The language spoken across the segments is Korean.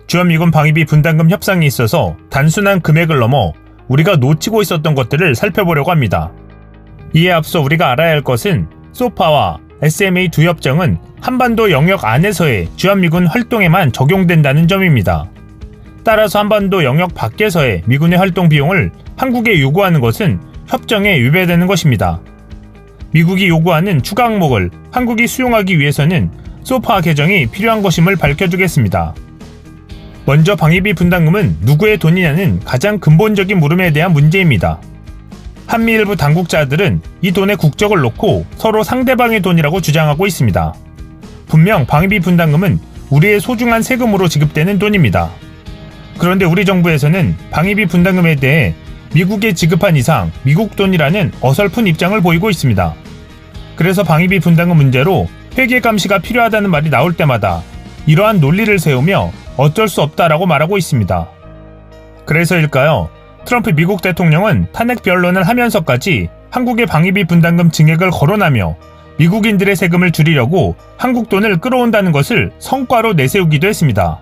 주한미군 방위비 분담금 협상이 있어서 단순한 금액을 넘어 우리가 놓치고 있었던 것들을 살펴보려고 합니다. 이에 앞서 우리가 알아야 할 것은 소파와 SMA 두 협정은 한반도 영역 안에서의 주한미군 활동에만 적용된다는 점입니다. 따라서 한반도 영역 밖에서의 미군의 활동 비용을 한국에 요구하는 것은 협정에 위배되는 것입니다. 미국이 요구하는 추가 항목을 한국이 수용하기 위해서는 소파 개정이 필요한 것임을 밝혀주겠습니다. 먼저 방위비 분담금은 누구의 돈이냐는 가장 근본적인 물음에 대한 문제입니다. 한미 일부 당국자들은 이 돈의 국적을 놓고 서로 상대방의 돈이라고 주장하고 있습니다. 분명 방위비 분담금은 우리의 소중한 세금으로 지급되는 돈입니다. 그런데 우리 정부에서는 방위비 분담금에 대해 미국에 지급한 이상 미국 돈이라는 어설픈 입장을 보이고 있습니다. 그래서 방위비 분담금 문제로 회계 감시가 필요하다는 말이 나올 때마다 이러한 논리를 세우며 어쩔 수 없다라고 말하고 있습니다. 그래서일까요? 트럼프 미국 대통령은 탄핵 변론을 하면서까지 한국의 방위비 분담금 증액을 거론하며 미국인들의 세금을 줄이려고 한국 돈을 끌어온다는 것을 성과로 내세우기도 했습니다.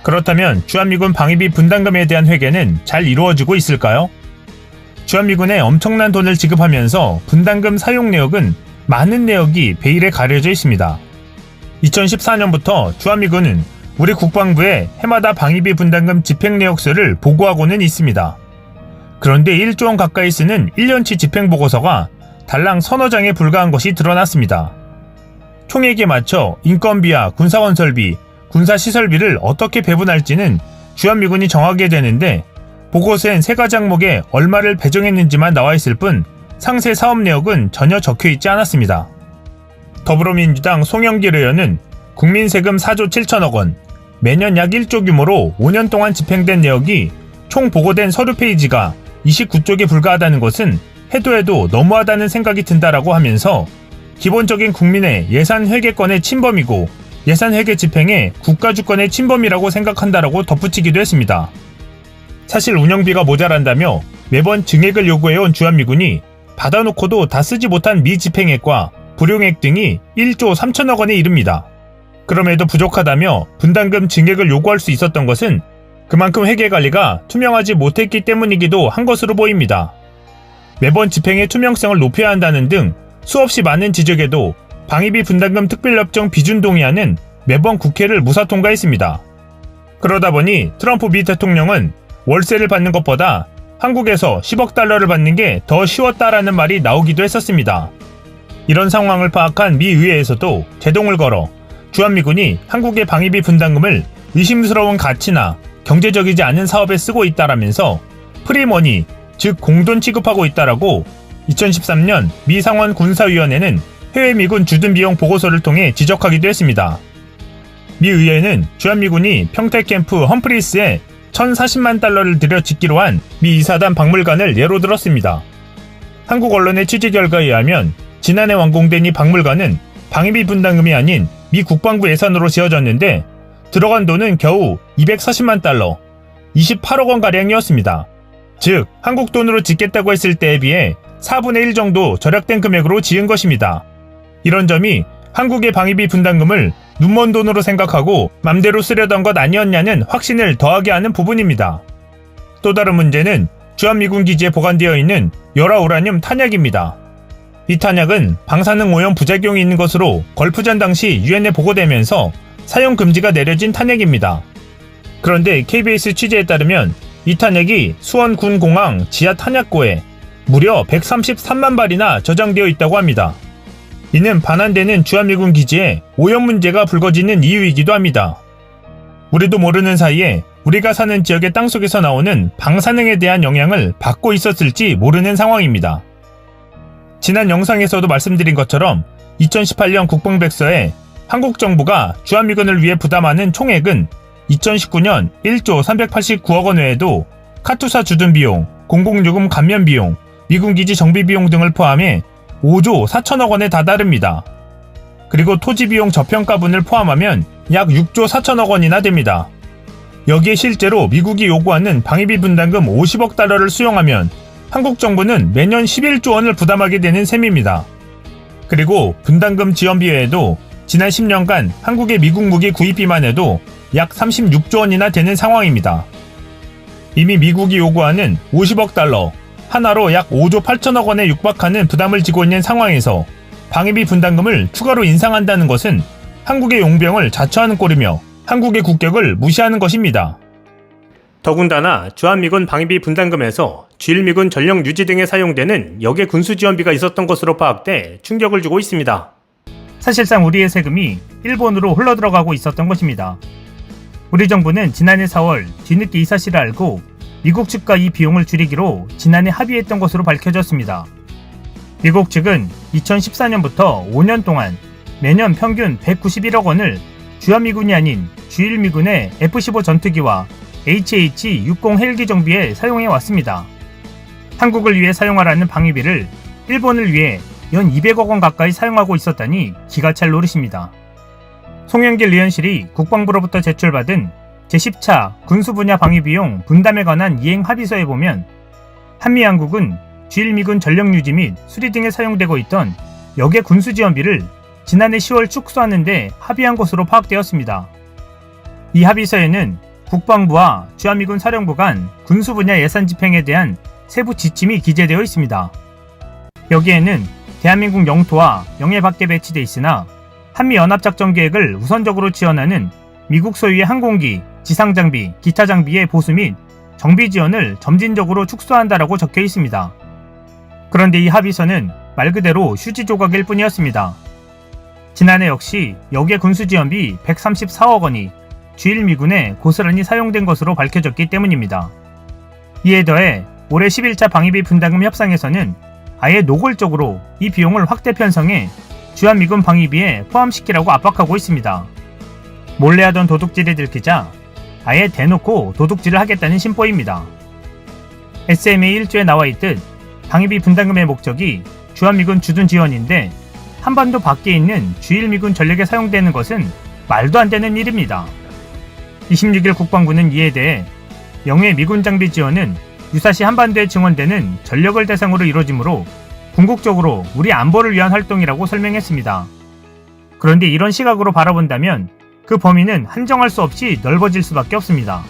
그렇다면 주한미군 방위비 분담금에 대한 회계는 잘 이루어지고 있을까요? 주한미군에 엄청난 돈을 지급하면서 분담금 사용 내역은 많은 내역이 베일에 가려져 있습니다. 2014년부터 주한미군은 우리 국방부에 해마다 방위비 분담금 집행 내역서를 보고하고는 있습니다. 그런데 1조 원 가까이 쓰는 1년치 집행 보고서가 달랑 서너 장에 불과한 것이 드러났습니다. 총액에 맞춰 인건비와 군사건설비, 군사시설비를 어떻게 배분할지는 주한미군이 정하게 되는데 보고서엔 세 가지 항목에 얼마를 배정했는지만 나와있을 뿐 상세 사업 내역은 전혀 적혀있지 않았습니다. 더불어민주당 송영길 의원은 국민 세금 4조 7천억 원, 매년 약 1조 규모로 5년 동안 집행된 내역이 총 보고된 서류 페이지가 29쪽에 불과하다는 것은 해도 너무하다는 생각이 든다라고 하면서 기본적인 국민의 예산 회계권의 침범이고 예산 회계 집행에 국가 주권의 침범이라고 생각한다라고 덧붙이기도 했습니다. 사실 운영비가 모자란다며 매번 증액을 요구해온 주한미군이 받아놓고도 다 쓰지 못한 미집행액과 불용액 등이 1조 3천억 원에 이릅니다. 그럼에도 부족하다며 분담금 증액을 요구할 수 있었던 것은 그만큼 회계관리가 투명하지 못했기 때문이기도 한 것으로 보입니다. 매번 집행의 투명성을 높여야 한다는 등 수없이 많은 지적에도 방위비 분담금 특별협정 비준 동의안은 매번 국회를 무사 통과했습니다. 그러다 보니 트럼프 미 대통령은 월세를 받는 것보다 한국에서 10억 달러를 받는 게 더 쉬웠다라는 말이 나오기도 했었습니다. 이런 상황을 파악한 미 의회에서도 제동을 걸어 주한미군이 한국의 방위비 분담금을 의심스러운 가치나 경제적이지 않은 사업에 쓰고 있다라면서 프리머니, 즉 공돈 취급하고 있다라고 2013년 미 상원 군사위원회는 해외 미군 주둔 비용 보고서를 통해 지적하기도 했습니다. 미 의회는 주한미군이 평택 캠프 험프리스에 1,040만 달러를 들여 짓기로 한 미 이사단 박물관을 예로 들었습니다. 한국 언론의 취재 결과에 의하면 지난해 완공된 이 박물관은 방위비 분담금이 아닌 미 국방부 예산으로 지어졌는데 들어간 돈은 겨우 240만 달러, 28억 원가량이었습니다. 즉 한국 돈으로 짓겠다고 했을 때에 비해 4분의 1 정도 절약된 금액으로 지은 것입니다. 이런 점이 한국의 방위비 분담금을 눈먼 돈으로 생각하고 맘대로 쓰려던 것 아니었냐는 확신을 더하게 하는 부분입니다. 또 다른 문제는 주한미군 기지에 보관되어 있는 열화 우라늄 탄약입니다. 이 탄약은 방사능 오염 부작용이 있는 것으로 걸프전 당시 유엔에 보고되면서 사용 금지가 내려진 탄약입니다. 그런데 KBS 취재에 따르면 이 탄약이 수원군공항 지하 탄약고에 무려 133만 발이나 저장되어 있다고 합니다. 이는 반환되는 주한미군 기지에 오염 문제가 불거지는 이유이기도 합니다. 우리도 모르는 사이에 우리가 사는 지역의 땅속에서 나오는 방사능에 대한 영향을 받고 있었을지 모르는 상황입니다. 지난 영상에서도 말씀드린 것처럼 2018년 국방백서에 한국 정부가 주한미군을 위해 부담하는 총액은 2019년 1조 389억 원 외에도 카투사 주둔 비용, 공공요금 감면 비용, 미군기지 정비 비용 등을 포함해 5조 4천억 원에 다다릅니다. 그리고 토지 비용 저평가분을 포함하면 약 6조 4천억 원이나 됩니다. 여기에 실제로 미국이 요구하는 방위비 분담금 50억 달러를 수용하면 한국 정부는 매년 11조 원을 부담하게 되는 셈입니다. 그리고 분담금 지원비 외에도 지난 10년간 한국의 미국 무기 구입비만 해도 약 36조 원이나 되는 상황입니다. 이미 미국이 요구하는 50억 달러, 하나로 약 5조 8천억 원에 육박하는 부담을 지고 있는 상황에서 방위비 분담금을 추가로 인상한다는 것은 한국의 용병을 자처하는 꼴이며 한국의 국격을 무시하는 것입니다. 더군다나 주한미군 방위비 분담금에서 주일미군 전력 유지 등에 사용되는 역의 군수지원비가 있었던 것으로 파악돼 충격을 주고 있습니다. 사실상 우리의 세금이 일본으로 흘러들어가고 있었던 것입니다. 우리 정부는 지난해 4월 뒤늦게 이 사실을 알고 미국 측과 이 비용을 줄이기로 지난해 합의했던 것으로 밝혀졌습니다. 미국 측은 2014년부터 5년 동안 매년 평균 191억 원을 주한미군이 아닌 주일미군의 F-15 전투기와 HH-60 헬기 정비에 사용해 왔습니다. 한국을 위해 사용하라는 방위비를 일본을 위해 연 200억 원 가까이 사용하고 있었다니 기가 찰 노릇입니다. 송영길 의원실이 국방부로부터 제출받은 제10차 군수분야 방위비용 분담에 관한 이행 합의서에 보면 한미양국은 주일미군 전력유지 및 수리 등에 사용되고 있던 역의 군수지원비를 지난해 10월 축소하는 데 합의한 것으로 파악되었습니다. 이 합의서에는 국방부와 주한미군 사령부 간 군수 분야 예산 집행에 대한 세부 지침이 기재되어 있습니다. 여기에는 대한민국 영토와 영해 밖에 배치돼 있으나 한미연합작전 계획을 우선적으로 지원하는 미국 소유의 항공기, 지상장비, 기타 장비의 보수 및 정비 지원을 점진적으로 축소한다라고 적혀 있습니다. 그런데 이 합의서는 말 그대로 휴지 조각일 뿐이었습니다. 지난해 역시 역의 군수지원비 134억 원이 주일미군에 고스란히 사용된 것으로 밝혀졌기 때문입니다. 이에 더해 올해 11차 방위비 분담금 협상에서는 아예 노골적으로 이 비용을 확대 편성해 주한미군 방위비에 포함시키라고 압박하고 있습니다. 몰래 하던 도둑질이 들키자 아예 대놓고 도둑질을 하겠다는 심보입니다. SMA 1조에 나와있듯 방위비 분담금의 목적이 주한미군 주둔 지원인데 한반도 밖에 있는 주일미군 전력에 사용되는 것은 말도 안 되는 일입니다. 26일 국방부는 이에 대해 영해 미군 장비 지원은 유사시 한반도에 증원되는 전력을 대상으로 이루어지므로 궁극적으로 우리 안보를 위한 활동이라고 설명했습니다. 그런데 이런 시각으로 바라본다면 그 범위는 한정할 수 없이 넓어질 수밖에 없습니다.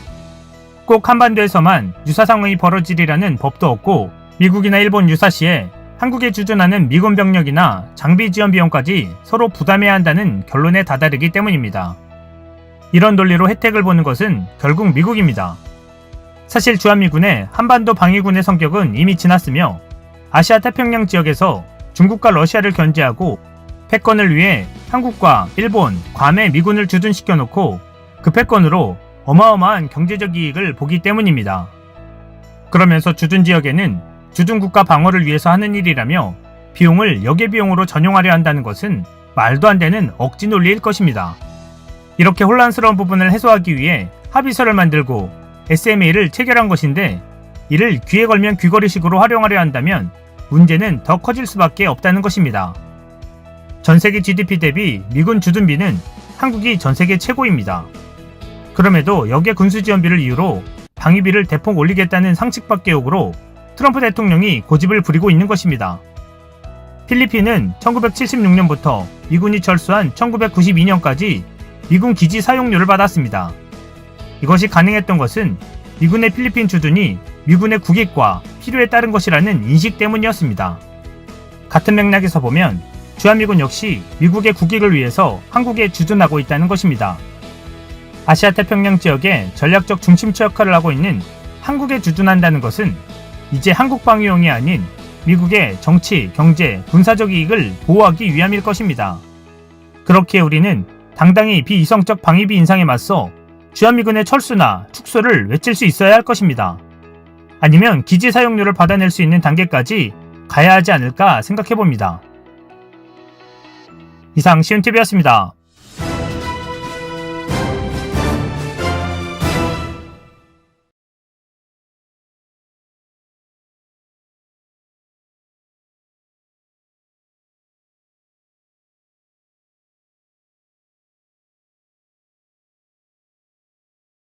꼭 한반도에서만 유사 상황이 벌어지리라는 법도 없고 미국이나 일본 유사시에 한국에 주둔하는 미군 병력이나 장비 지원 비용까지 서로 부담해야 한다는 결론에 다다르기 때문입니다. 이런 논리로 혜택을 보는 것은 결국 미국입니다. 사실 주한미군의 한반도 방위군의 성격은 이미 지났으며 아시아 태평양 지역에서 중국과 러시아를 견제하고 패권을 위해 한국과 일본, 괌에 미군을 주둔시켜놓고 그 패권으로 어마어마한 경제적 이익을 보기 때문입니다. 그러면서 주둔 지역에는 주둔국가 방어를 위해서 하는 일이라며 비용을 역의 비용으로 전용하려 한다는 것은 말도 안 되는 억지 논리일 것입니다. 이렇게 혼란스러운 부분을 해소하기 위해 합의서를 만들고 SMA를 체결한 것인데 이를 귀에 걸면 귀걸이식으로 활용하려 한다면 문제는 더 커질 수밖에 없다는 것입니다. 전세계 GDP 대비 미군 주둔비는 한국이 전세계 최고입니다. 그럼에도 역의 군수지원비를 이유로 방위비를 대폭 올리겠다는 상식밖의 욕으로 트럼프 대통령이 고집을 부리고 있는 것입니다. 필리핀은 1976년부터 미군이 철수한 1992년까지 미군 기지 사용료를 받았습니다. 이것이 가능했던 것은 미군의 필리핀 주둔이 미군의 국익과 필요에 따른 것이라는 인식 때문이었습니다. 같은 맥락에서 보면 주한미군 역시 미국의 국익을 위해서 한국에 주둔하고 있다는 것입니다. 아시아 태평양 지역의 전략적 중심처 역할을 하고 있는 한국에 주둔한다는 것은 이제 한국 방위용이 아닌 미국의 정치, 경제, 군사적 이익을 보호하기 위함일 것입니다. 그렇기에 우리는 당당히 비이성적 방위비 인상에 맞서 주한미군의 철수나 축소를 외칠 수 있어야 할 것입니다. 아니면 기지 사용료를 받아낼 수 있는 단계까지 가야 하지 않을까 생각해봅니다. 이상 시윤TV였습니다.